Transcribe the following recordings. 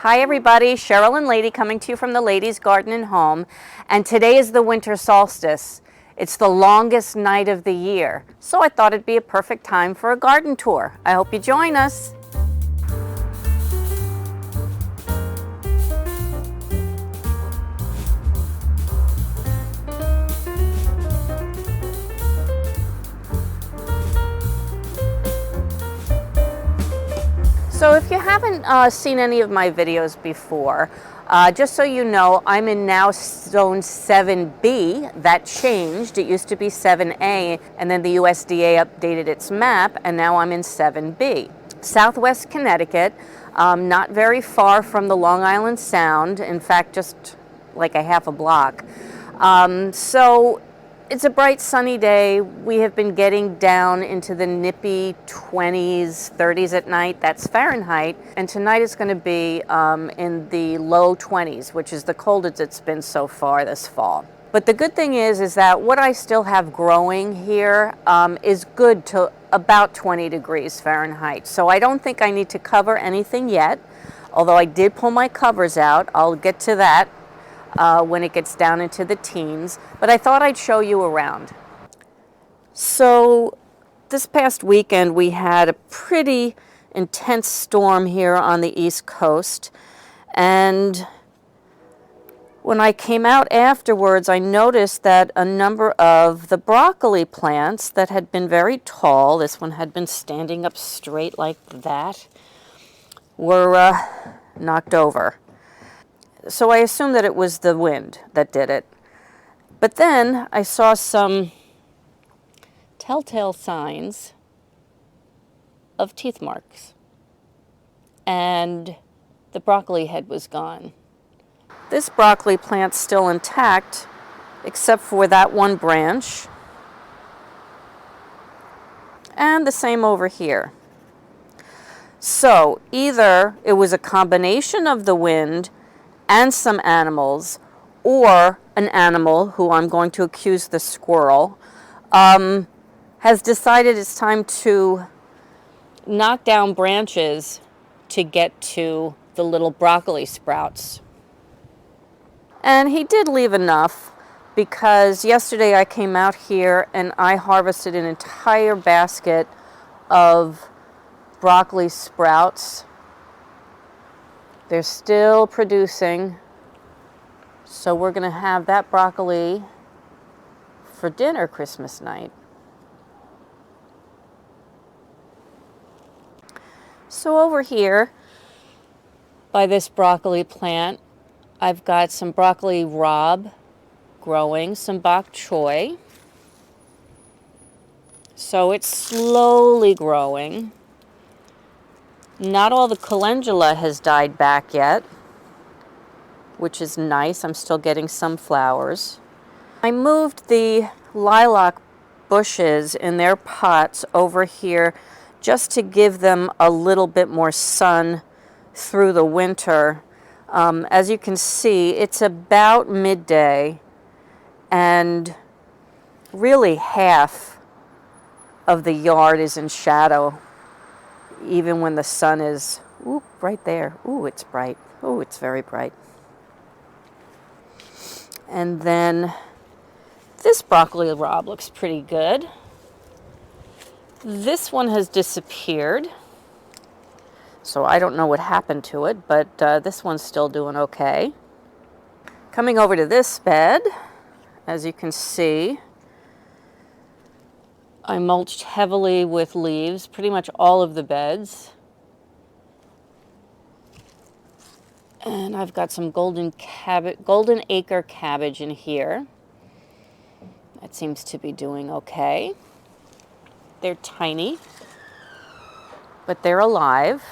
Hi everybody, Cheryl and Lady coming to you from the Ladies Garden and Home, and today is the winter solstice. It's the longest night of the year, so I thought it'd be a perfect time for a garden tour. I hope you join us. So if you haven't seen any of my videos before, just so you know, I'm in now zone 7B. That changed. It used to be 7A, and then the USDA updated its map, and now I'm in 7B. Southwest Connecticut, not very far from the Long Island Sound, in fact, just like a half a block. So it's a bright sunny day. We have been getting down into the nippy 20s, 30s at night. That's Fahrenheit. And tonight is going to be in the low 20s, which is the coldest it's been so far this fall. But the good thing is that what I still have growing here is good to about 20 degrees Fahrenheit. So I don't think I need to cover anything yet, although I did pull my covers out. I'll get to that when it gets down into the teens, but I thought I'd show you around. So this past weekend we had a pretty intense storm here on the East Coast, and when I came out afterwards I noticed that a number of the broccoli plants that had been very tall, this one had been standing up straight like that, were knocked over. So I assumed that it was the wind that did it. But then I saw some telltale signs of teeth marks. And the broccoli head was gone. This broccoli plant's still intact, except for that one branch. And the same over here. So either it was a combination of the wind and some animals, or an animal, who I'm going to accuse the squirrel, has decided it's time to knock down branches to get to the little broccoli sprouts. And he did leave enough, because yesterday I came out here and I harvested an entire basket of broccoli sprouts. They're still producing, so we're going to have that broccoli for dinner Christmas night. So over here by this broccoli plant, I've got some broccoli rabe growing, some bok choy. So it's slowly growing. Not all the calendula has died back yet, which is nice. I'm still getting some flowers. I moved the lilac bushes in their pots over here just to give them a little bit more sun through the winter. As you can see, it's about midday, and really half of the yard is in shadow. Even when the sun is, right there. It's bright. It's very bright. And then this broccoli rabe looks pretty good. This one has disappeared, so I don't know what happened to it, but this one's still doing okay. Coming over to this bed, as you can see, I mulched heavily with leaves, pretty much all of the beds. And I've got some golden acre cabbage in here. That seems to be doing okay. They're tiny, but they're alive.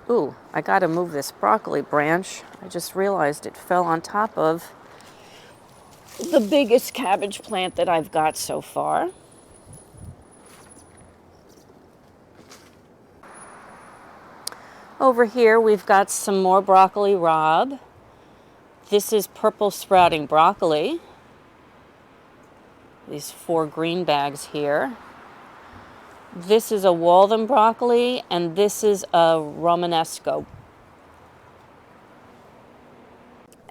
I gotta move this broccoli branch. I just realized it fell on top of the biggest cabbage plant that I've got so far. Over here we've got some more broccoli rabe. This is purple sprouting broccoli. These 4 green bags here. This is a Waltham broccoli, and this is a Romanesco.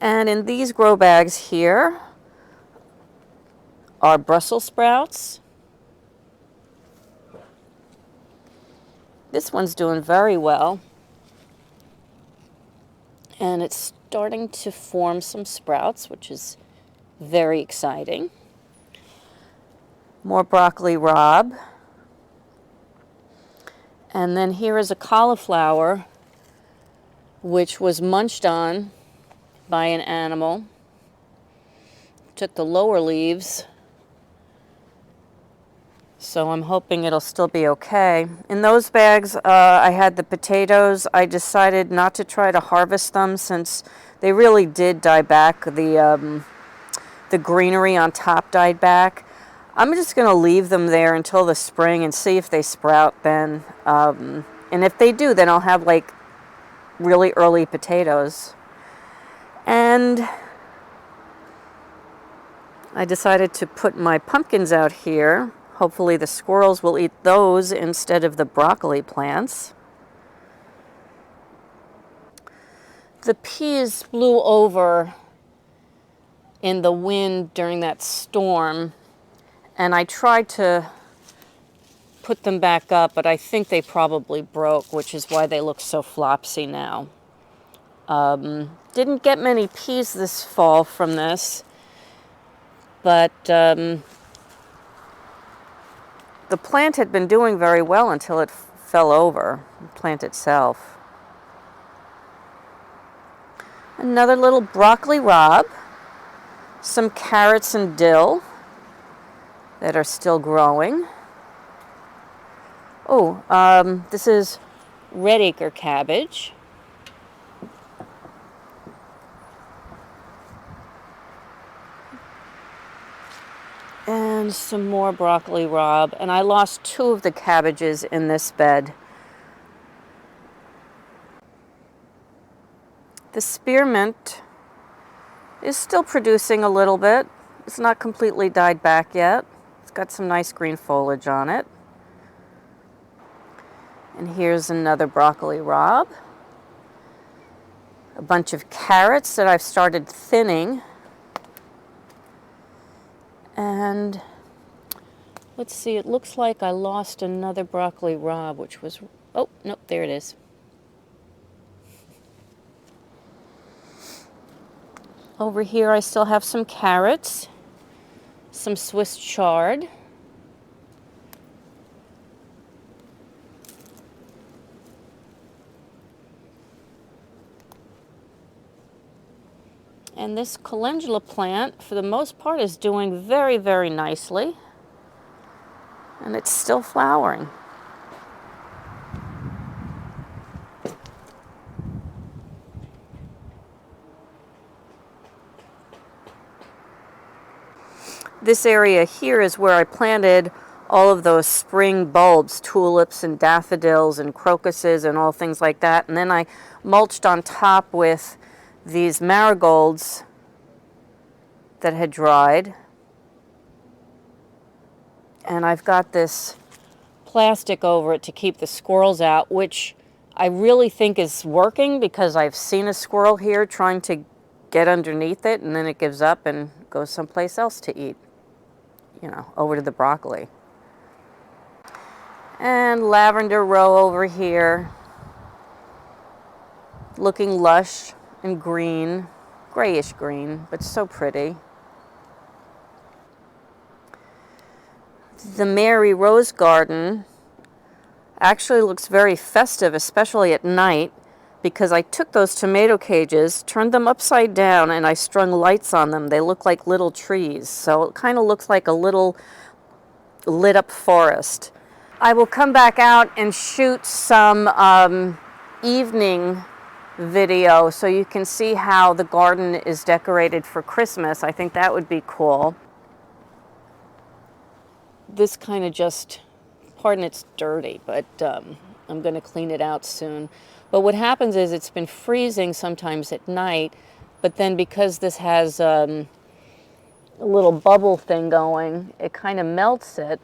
And in these grow bags here are Brussels sprouts. This one's doing very well. And it's starting to form some sprouts, which is very exciting. More broccoli rabe. And then here is a cauliflower, which was munched on by an animal. Took the lower leaves, so I'm hoping it'll still be okay. In those bags, I had the potatoes. I decided not to try to harvest them since they really did die back. The greenery on top died back. I'm just going to leave them there until the spring and see if they sprout then. And if they do, then I'll have like really early potatoes. And I decided to put my pumpkins out here. Hopefully the squirrels will eat those instead of the broccoli plants. The peas blew over in the wind during that storm, and I tried to put them back up, but I think they probably broke, which is why they look so flopsy now. Didn't get many peas this fall from this, but the plant had been doing very well until it fell over, the plant itself. Another little broccoli rabe, some carrots and dill that are still growing. Oh, this is red acre cabbage. And some more broccoli rabe. And I lost 2 of the cabbages in this bed. The spearmint is still producing a little bit. It's not completely died back yet. It's got some nice green foliage on it. And here's another broccoli rabe. A bunch of carrots that I've started thinning. And let's see, it looks like I lost another broccoli rabe, which was, oh, nope, there it is. Over here I still have some carrots, some Swiss chard. And this calendula plant, for the most part, is doing very, very nicely. And it's still flowering. This area here is where I planted all of those spring bulbs, tulips and daffodils and crocuses and all things like that. And then I mulched on top with these marigolds that had dried. And I've got this plastic over it to keep the squirrels out, which I really think is working because I've seen a squirrel here trying to get underneath it and then it gives up and goes someplace else to eat, you know, over to the broccoli. And lavender row over here, looking lush and green, grayish green, but so pretty. The Mary Rose garden actually looks very festive, especially at night, because I took those tomato cages, turned them upside down, and I strung lights on them. They look like little trees, so it kind of looks like a little lit up forest. I will come back out and shoot some evening video so you can see how the garden is decorated for Christmas. I think that would be cool. This kind of just, pardon it's dirty, but I'm going to clean it out soon. But what happens is it's been freezing sometimes at night, but then because this has a little bubble thing going, it kind of melts it.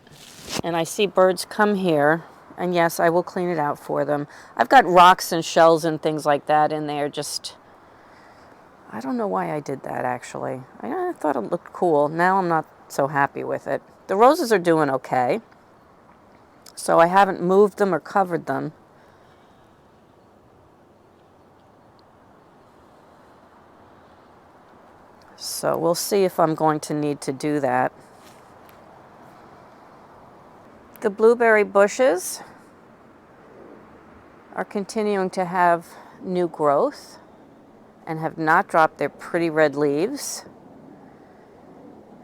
And I see birds come here. And yes, I will clean it out for them. I've got rocks and shells and things like that in there. Just, I don't know why I did that, actually. I thought it looked cool. Now I'm not so happy with it. The roses are doing okay, so I haven't moved them or covered them. So we'll see if I'm going to need to do that. The blueberry bushes are continuing to have new growth and have not dropped their pretty red leaves.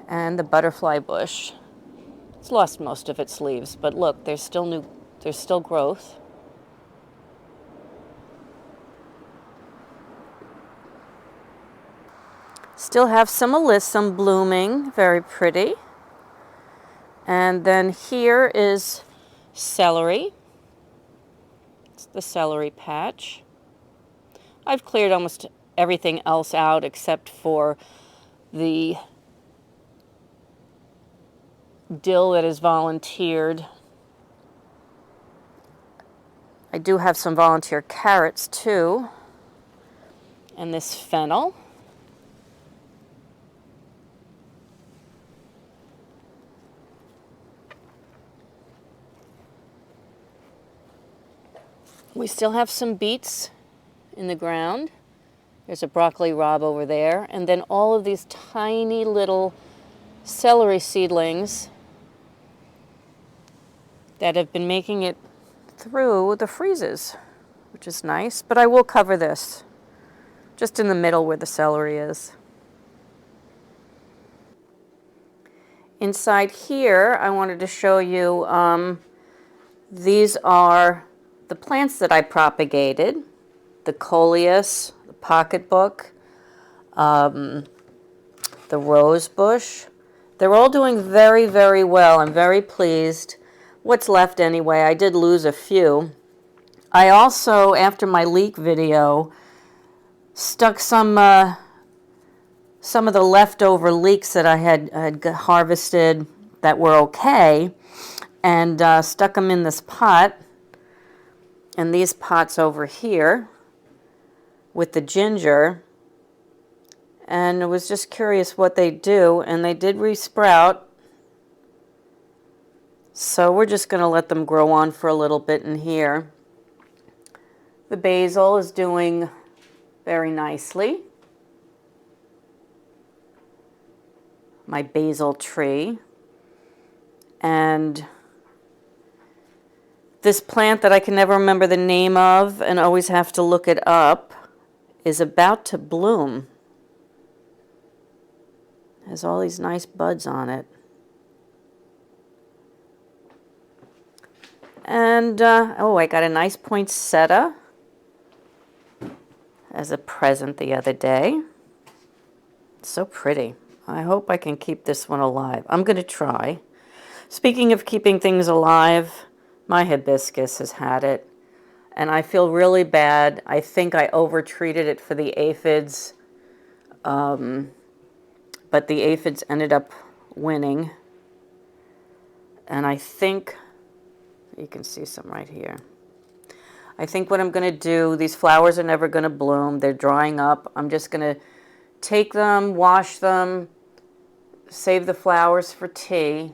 And the butterfly bush, it's lost most of its leaves, but look, there's still growth. Still have some alyssum blooming, very pretty. And then here is celery. It's the celery patch. I've cleared almost everything else out except for the dill that is volunteered. I do have some volunteer carrots too, and this fennel. We still have some beets in the ground. There's a broccoli rabe over there, and then all of these tiny little celery seedlings that have been making it through the freezes, which is nice. But I will cover this just in the middle where the celery is. Inside here, I wanted to show you, these are the plants that I propagated. The coleus, the pocketbook, the rose bush. They're all doing very, very well. I'm very pleased. What's left anyway, I did lose a few. I also, after my leek video, stuck some of the leftover leeks that I had harvested that were okay, and stuck them in this pot, and these pots over here with the ginger, and I was just curious what they do, and they did resprout. So we're just going to let them grow on for a little bit in here. The basil is doing very nicely. My basil tree. And this plant that I can never remember the name of and always have to look it up is about to bloom. It has all these nice buds on it. And, oh, I got a nice poinsettia as a present the other day. So pretty. I hope I can keep this one alive. I'm going to try. Speaking of keeping things alive, my hibiscus has had it. And I feel really bad. I think I over-treated it for the aphids. But the aphids ended up winning. And I think, you can see some right here. I think what I'm going to do, these flowers are never going to bloom. They're drying up. I'm just going to take them, wash them, save the flowers for tea,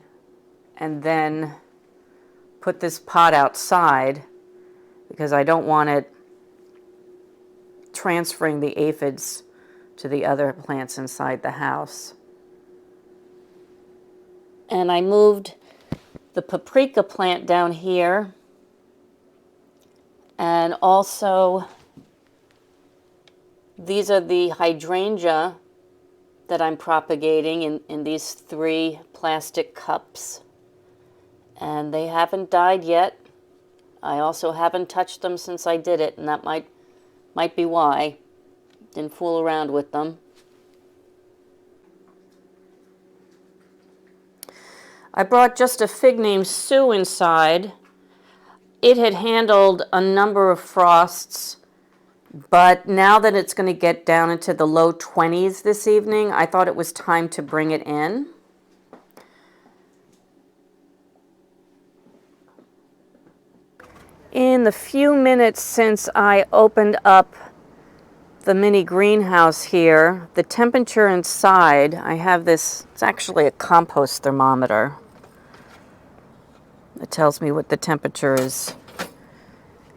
and then put this pot outside because I don't want it transferring the aphids to the other plants inside the house. And I moved the paprika plant down here, and also these are the hydrangea that I'm propagating in these 3 plastic cups, and they haven't died yet. I also haven't touched them since I did it, and that might be why. Didn't fool around with them. I brought just a fig named Sue inside. It had handled a number of frosts, but now that it's going to get down into the low 20s this evening, I thought it was time to bring it in. In the few minutes since I opened up the mini greenhouse here, the temperature inside, I have this, it's actually a compost thermometer. It tells me what the temperature is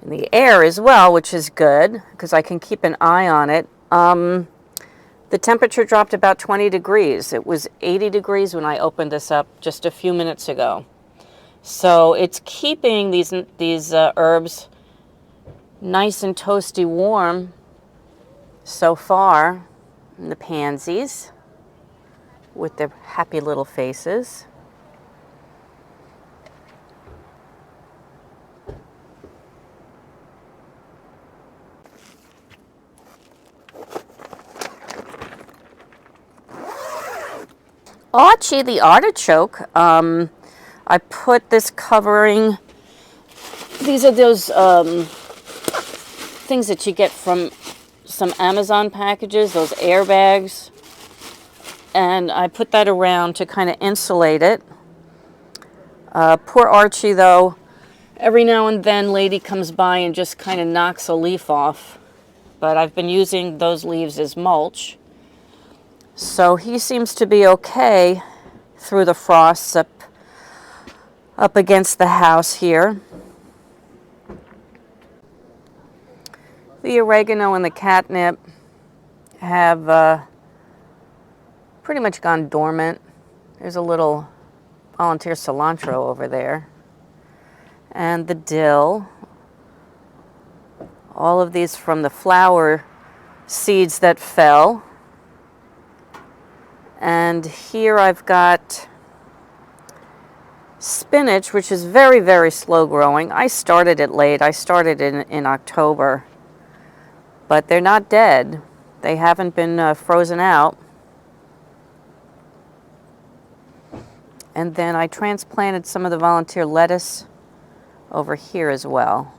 in the air as well, which is good because I can keep an eye on it. The temperature dropped about 20 degrees. It was 80 degrees when I opened this up just a few minutes ago. So it's keeping these herbs nice and toasty warm so far. And the pansies with their happy little faces. Archie the artichoke, I put this covering, these are those things that you get from some Amazon packages, those airbags, and I put that around to kind of insulate it. Poor Archie though, every now and then lady comes by and just kind of knocks a leaf off, but I've been using those leaves as mulch. So he seems to be okay through the frosts up against the house here. The oregano and the catnip have pretty much gone dormant. There's a little volunteer cilantro over there. And the dill. All of these from the flower seeds that fell. And here I've got spinach, which is very, very slow growing. I started it late. I started in October. But they're not dead. They haven't been frozen out. And then I transplanted some of the volunteer lettuce over here as well.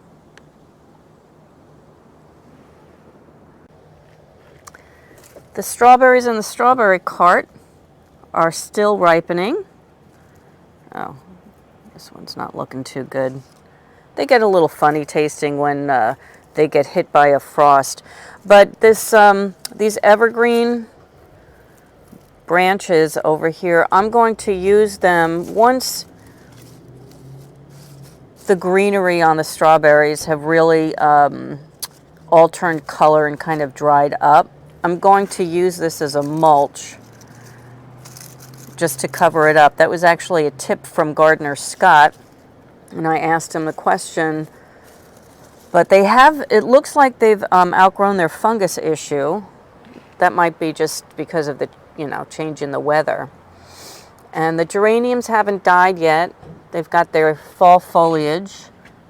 The strawberries in the strawberry cart are still ripening. Oh, this one's not looking too good. They get a little funny tasting when they get hit by a frost. But this, these evergreen branches over here, I'm going to use them once the greenery on the strawberries have really all turned color and kind of dried up. I'm going to use this as a mulch just to cover it up. That was actually a tip from Gardener Scott, and I asked him the question. But they have, it looks like they've outgrown their fungus issue. That might be just because of the, change in the weather. And the geraniums haven't died yet. They've got their fall foliage.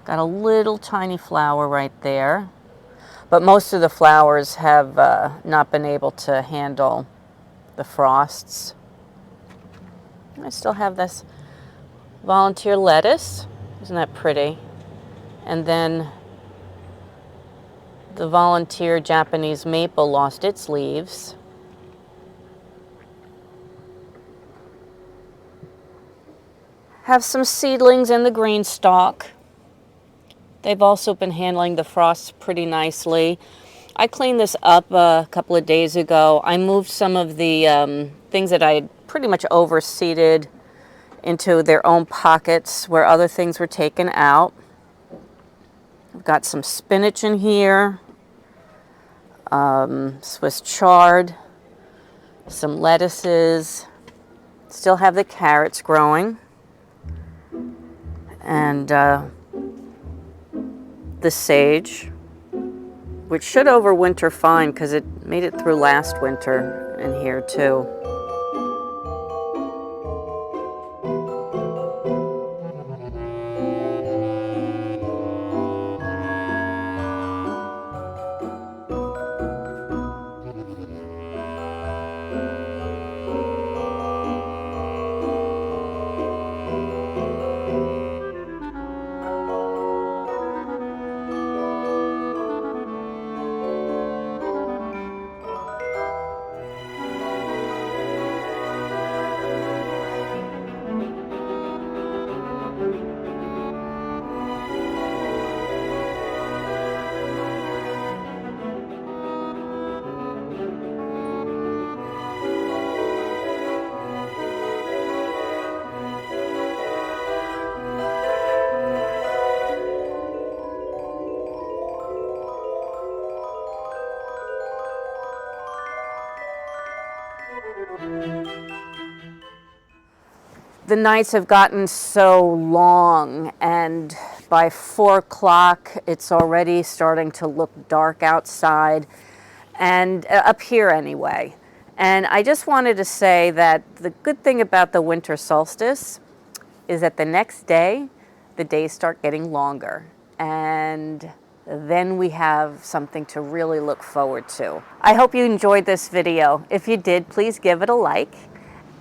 Got a little tiny flower right there. But most of the flowers have not been able to handle the frosts. I still have this volunteer lettuce. Isn't that pretty? And then the volunteer Japanese maple lost its leaves. Have some seedlings in the green stalk. They've also been handling the frosts pretty nicely. I cleaned this up a couple of days ago. I moved some of the things that I had pretty much overseeded into their own pockets where other things were taken out. I've got some spinach in here, Swiss chard, some lettuces. Still have the carrots growing. And the sage, which should overwinter fine because it made it through last winter in here too. The nights have gotten so long, and by 4 o'clock it's already starting to look dark outside, and up here anyway. And I just wanted to say that the good thing about the winter solstice is that the next day the days start getting longer, and then we have something to really look forward to. I hope you enjoyed this video. If you did, please give it a like.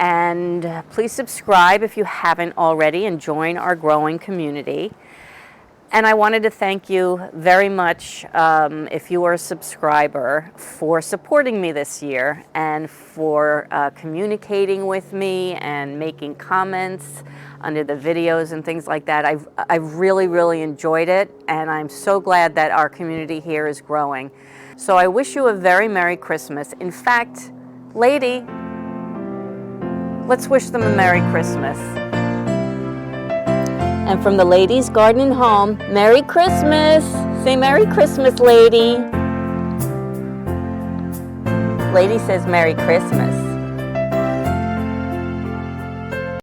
And please subscribe if you haven't already and join our growing community. And I wanted to thank you very much, if you are a subscriber, for supporting me this year and for communicating with me and making comments under the videos and things like that. I've really enjoyed it, and I'm so glad that our community here is growing. So I wish you a very Merry Christmas. In fact, lady, let's wish them a Merry Christmas. And from the Ladies Garden and Home, Merry Christmas! Say Merry Christmas, lady. Lady says Merry Christmas.